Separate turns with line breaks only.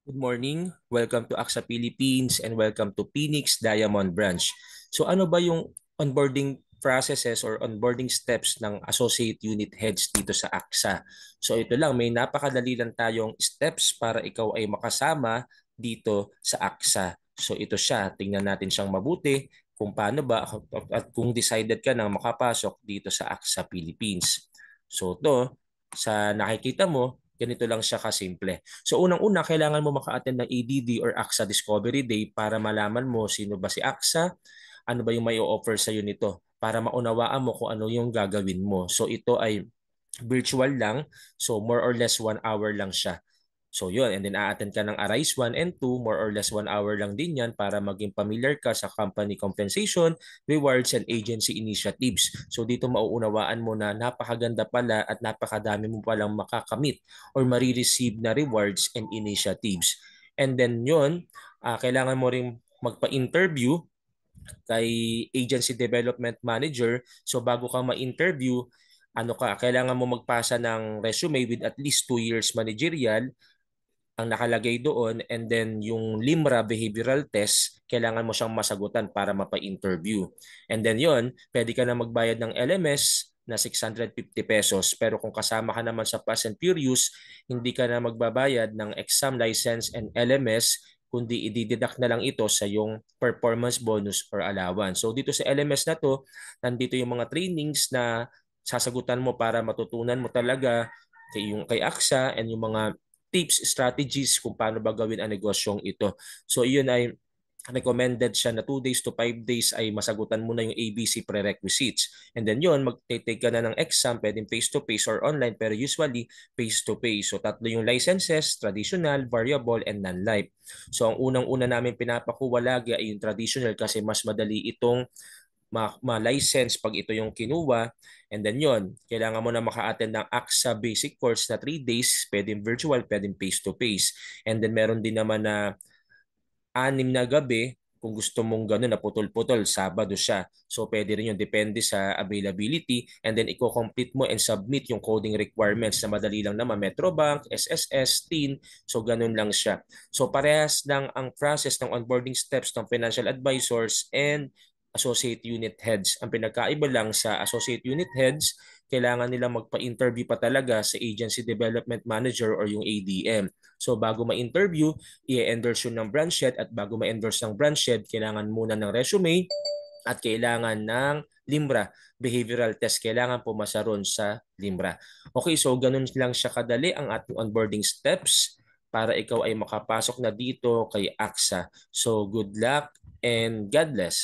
Good morning. Welcome to AXA Philippines and welcome to Phoenix Diamond Branch. So ano ba yung onboarding processes or onboarding steps ng associate unit heads dito sa AXA? So ito lang, may napakadali lang tayong steps para ikaw ay makasama dito sa AXA. So ito siya, tingnan natin siyang mabuti kung paano ba at kung decided ka na makapasok dito sa AXA Philippines. So to, sa nakikita mo, ganito lang siya kasimple. So unang-una, kailangan mo maka-attend ng ADD or AXA Discovery Day para malaman mo sino ba si AXA, ano ba yung may offer sa iyo nito, para maunawaan mo kung ano yung gagawin mo. So ito ay virtual lang, so more or less 1 hour lang siya. So yun, and then a-attend ka ng Arise 1 and 2, more or less 1 hour lang din yan para maging familiar ka sa company compensation, rewards, and agency initiatives. So dito mauunawaan mo na napakaganda pala at napakadami mo palang makakamit or marireceive na rewards and initiatives. And then yun, kailangan mo rin magpa-interview kay Agency Development Manager. So bago ka ma-interview, kailangan mo magpasa ng resume with at least 2 years managerial ang nakalagay doon, and then yung LIMRA behavioral test, kailangan mo siyang masagutan para mapa-interview. And then yon, pwede ka na magbayad ng LMS na 650 pesos, pero kung kasama ka naman sa Fast and Furious, hindi ka na magbabayad ng exam license and LMS, kundi i-deduct na lang ito sa yung performance bonus or allowance. So dito sa LMS na to, nandito yung mga trainings na sasagutan mo para matutunan mo talaga kay AXA, and yung mga tips, strategies kung paano ba gawin ang negosyong ito. So yun ay recommended siya na 2 days to 5 days ay masagutan mo na yung ABC prerequisites. And then yun, mag-take ka na ng exam, pwedeng face-to-face or online, pero usually face-to-face. So tatlo yung licenses, traditional, variable, and non-life. So ang unang-una namin pinapakuha lagi ay yung traditional kasi mas madali itong ma-license pag ito yung kinuha. And then yon, kailangan mo na maka-attend ng AXA basic course na 3 days, pwedeng virtual, pwedeng face-to-face. And then meron din naman na 6 na gabi, kung gusto mong gano'n na putol-putol, Sabado siya. So pwede rin yun, depende sa availability. And then i-complete mo and submit yung coding requirements na madali lang naman, Metrobank, SSS, TIN. So ganun lang siya. So parehas lang ang process ng onboarding steps ng financial advisors and associate unit heads. Ang pinagkaiba lang sa associate unit heads, kailangan nila magpa-interview pa talaga sa agency development manager or yung ADM. So bago ma-interview, i-endorse yun ng branch head, at bago ma-endorse ng branch head, kailangan muna ng resume at kailangan ng LIMRA behavioral test. Kailangan pumasa ron sa LIMRA. Okay, so ganun lang siya kadali ang ating onboarding steps para ikaw ay makapasok na dito kay AXA. So good luck and God bless.